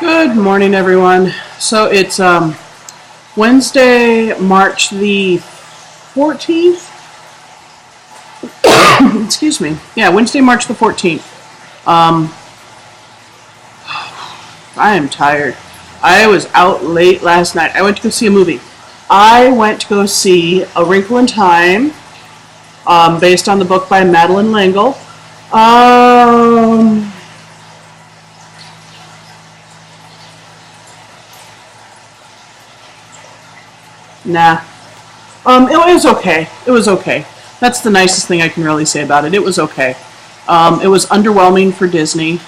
Good morning, everyone. So it's Wednesday, March the 14th. Excuse me. Yeah, Wednesday, March the 14th. I am tired. I was out late last night. I went to go see a movie. I went to go see A Wrinkle in Time, based on the book by Madeleine L'Engle. Nah. It was okay. It was okay. That's the nicest thing I can really say about it. It was okay. It was underwhelming for Disney.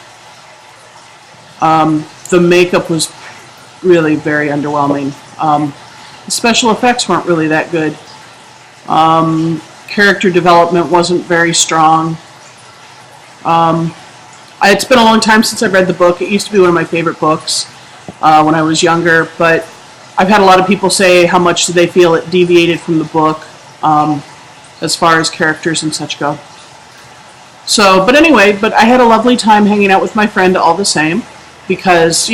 The makeup was really very underwhelming. The special effects weren't really that good. Character development wasn't very strong. It's been a long time since I've read the book. It used to be one of my favorite books when I was younger, but I've had a lot of people say how much they feel it deviated from the book as far as characters and such go. So, but anyway, I had a lovely time hanging out with my friend all the same, because,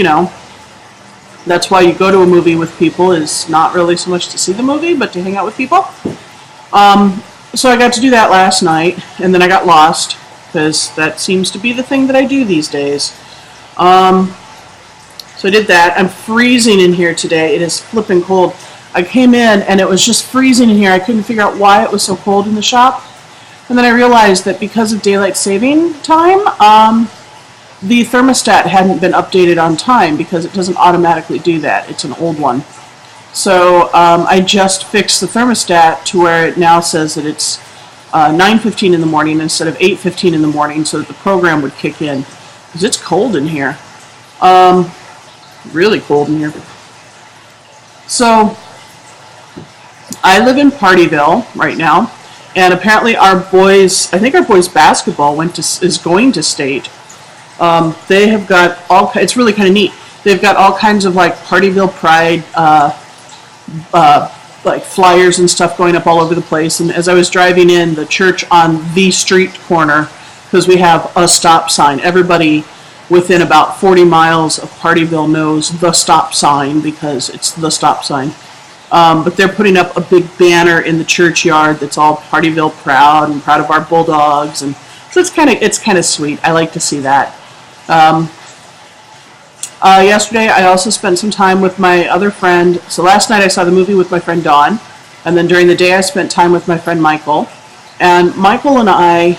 that's why you go to a movie with people, is not really so much to see the movie, but to hang out with people. So I got to do that last night, and then I got lost, because that seems to be the thing that I do these days. So I did that. I'm freezing in here today. It is flipping cold. I came in, and it was just freezing in here. I couldn't figure out why it was so cold in the shop. And then I realized that because of daylight saving time, the thermostat hadn't been updated on time, because it doesn't automatically do that. It's an old one. So I just fixed the thermostat to where it now says that it's 9:15 in the morning instead of 8:15 in the morning, so that the program would kick in. Because it's cold in here. Really cold in here. So I live in Partyville right now, and apparently I think our boys basketball is going to state. They have got it's really kind of neat. They've got all kinds of like Partyville Pride, like flyers and stuff going up all over the place. And as I was driving in, the church on the street corner, because we have a stop sign, everybody within about 40 miles of Partyville knows the stop sign, because it's the stop sign. But they're putting up a big banner in the churchyard that's all Partyville proud and proud of our Bulldogs, and so it's kind of sweet. I like to see that. Yesterday I also spent some time with my other friend. So last night I saw the movie with my friend Dawn, and then during the day I spent time with my friend Michael. And Michael and I,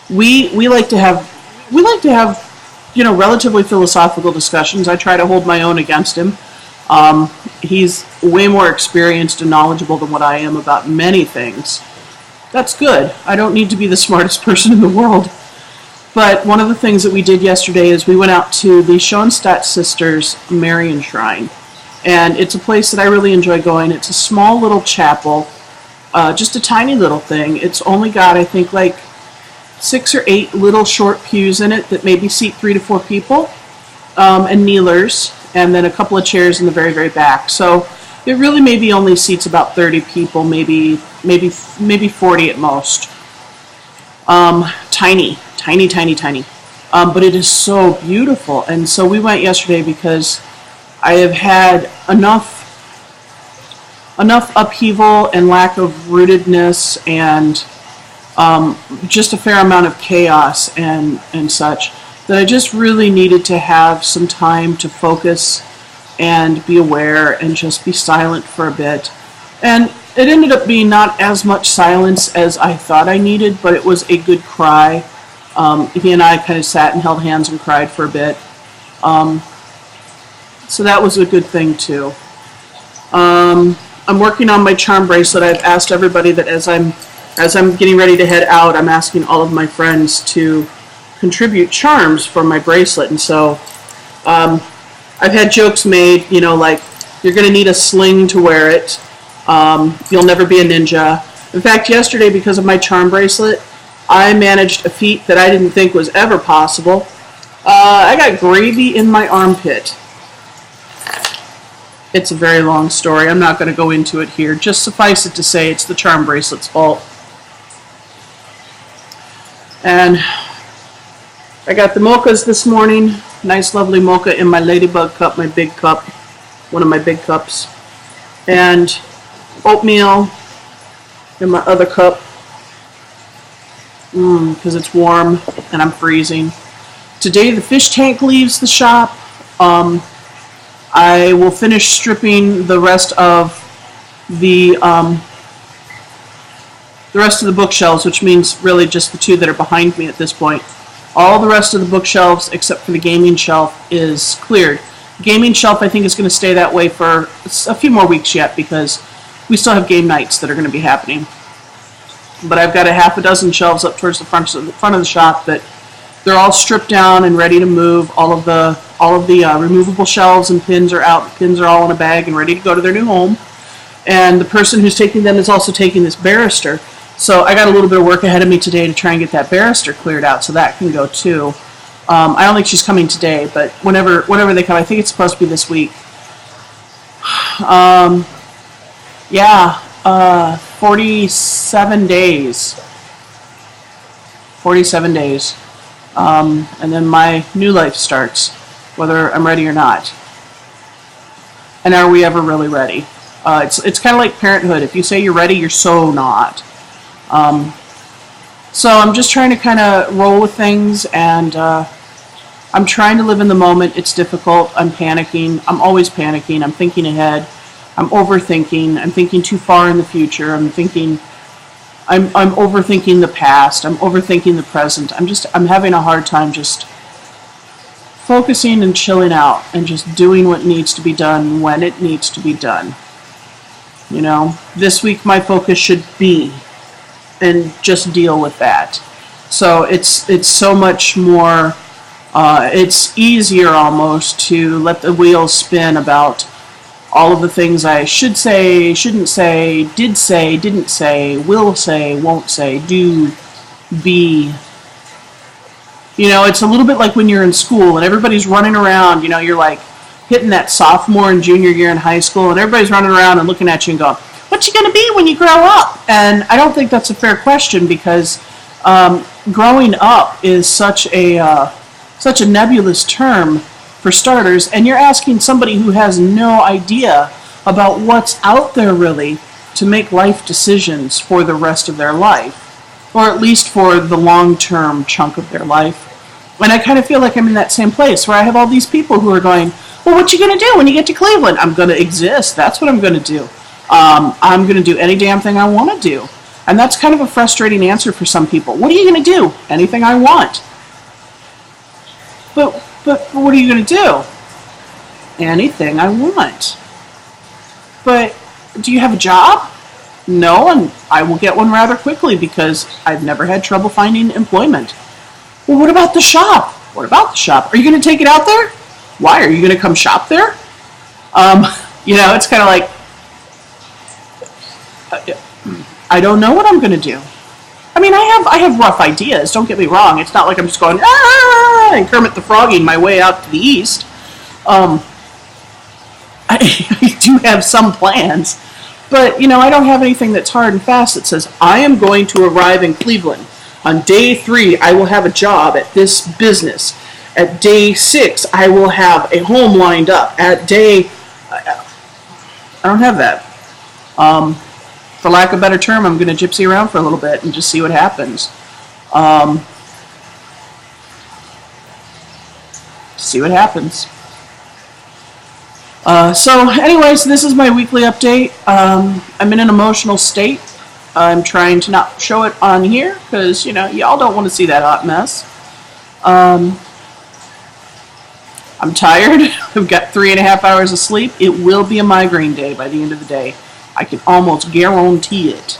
we like to have relatively philosophical discussions. I try to hold my own against him. He's way more experienced and knowledgeable than what I am about many things. That's good. I don't need to be the smartest person in the world. But one of the things that we did yesterday is we went out to the Schoenstatt Sisters Marian Shrine. And it's a place that I really enjoy going. It's a small little chapel, just a tiny little thing. It's only got, I think, like 6 or 8 little short pews in it that maybe seat 3 to 4 people, and kneelers, and then a couple of chairs in the very, very back. So it really maybe only seats about 30 people, maybe 40 at most. Tiny. But it is so beautiful. And so we went yesterday because I have had enough upheaval and lack of rootedness and just a fair amount of chaos and such, that I just really needed to have some time to focus and be aware and just be silent for a bit. And it ended up being not as much silence as I thought I needed, but it was a good cry. He and I kind of sat and held hands and cried for a bit. So that was a good thing too. I'm working on my charm bracelet. I've asked everybody that as I'm getting ready to head out, I'm asking all of my friends to contribute charms for my bracelet. And so I've had jokes made, like, you're going to need a sling to wear it. You'll never be a ninja. In fact, yesterday, because of my charm bracelet, I managed a feat that I didn't think was ever possible. I got gravy in my armpit. It's a very long story. I'm not going to go into it here. Just suffice it to say it's the charm bracelet's fault. And I got the mochas this morning. Nice, lovely mocha in my ladybug cup, my big cup, one of my big cups. And oatmeal in my other cup because it's warm and I'm freezing. Today the fish tank leaves the shop. I will finish stripping the rest of the bookshelves, which means really just the two that are behind me at this point. All the rest of the bookshelves, except for the gaming shelf, is cleared. The gaming shelf, I think, is going to stay that way for a few more weeks yet because we still have game nights that are going to be happening. But I've got a half a dozen shelves up towards the front of the shop that they're all stripped down and ready to move. All of the removable shelves and pins are out. The pins are all in a bag and ready to go to their new home. And the person who's taking them is also taking this barister. So I got a little bit of work ahead of me today to try and get that barister cleared out so that can go too. I don't think she's coming today, but whenever they come, I think it's supposed to be this week. 47 days. 47 days. And then my new life starts, whether I'm ready or not. And are we ever really ready? It's kind of like parenthood. If you say you're ready, you're so not. So I'm just trying to kind of roll with things, and I'm trying to live in the moment. It's difficult. I'm panicking. I'm always panicking. I'm thinking ahead. I'm overthinking. I'm thinking too far in the future. I'm overthinking the past. I'm overthinking the present. I'm having a hard time just focusing and chilling out and just doing what needs to be done when it needs to be done. You know, this week my focus should be and just deal with that. So it's so much more, it's easier almost to let the wheels spin about all of the things I should say, shouldn't say, didn't say, will say, won't say, do, be. You know, it's a little bit like when you're in school and everybody's running around, you know, you're like hitting that sophomore and junior year in high school and everybody's running around and looking at you and going, what you going to be when you grow up? And I don't think that's a fair question because growing up is such a nebulous term for starters, and you're asking somebody who has no idea about what's out there really to make life decisions for the rest of their life, or at least for the long-term chunk of their life. And I kind of feel like I'm in that same place where I have all these people who are going, well, what you going to do when you get to Cleveland? I'm going to exist. That's what I'm going to do. I'm going to do any damn thing I want to do. And that's kind of a frustrating answer for some people. What are you going to do? Anything I want. But what are you going to do? Anything I want. But do you have a job? No, and I will get one rather quickly because I've never had trouble finding employment. Well, what about the shop? What about the shop? Are you going to take it out there? Why? Are you going to come shop there? You know, it's kind of like, I don't know what I'm going to do. I mean, I have rough ideas, don't get me wrong. It's not like I'm just going, and Kermit the Frogging my way out to the east. I do have some plans, but, you know, I don't have anything that's hard and fast that says, I am going to arrive in Cleveland. On day 3, I will have a job at this business. At day 6, I will have a home lined up. At day... I don't have that. For lack of a better term, I'm going to gypsy around for a little bit and just see what happens. See what happens. So anyways, this is my weekly update. I'm in an emotional state. I'm trying to not show it on here because, you know, y'all don't want to see that hot mess. I'm tired. I've got 3.5 hours of sleep. It will be a migraine day by the end of the day. I can almost guarantee it.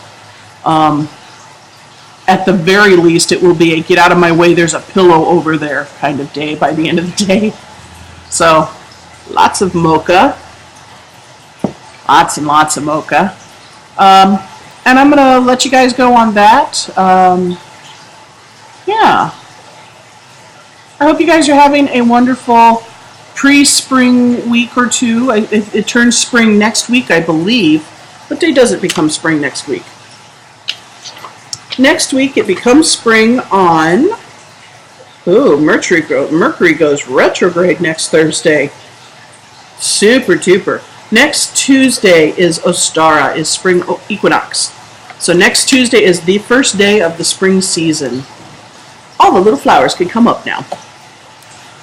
At the very least, it will be a get out of my way, there's a pillow over there kind of day by the end of the day. So, lots of mocha. Lots and lots of mocha. And I'm going to let you guys go on that. Yeah. I hope you guys are having a wonderful pre-spring week or two. It turns spring next week, I believe. What day does it become spring next week? Next week it becomes spring on the Ooh, Mercury goes retrograde next Thursday. Super duper. Next Tuesday is Ostara, is spring equinox. So next Tuesday is the first day of the spring season. All the little flowers can come up now.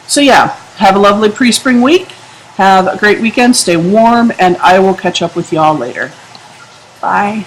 So yeah, have a lovely pre-spring week. Have a great weekend. Stay warm, and I will catch up with y'all later. Bye.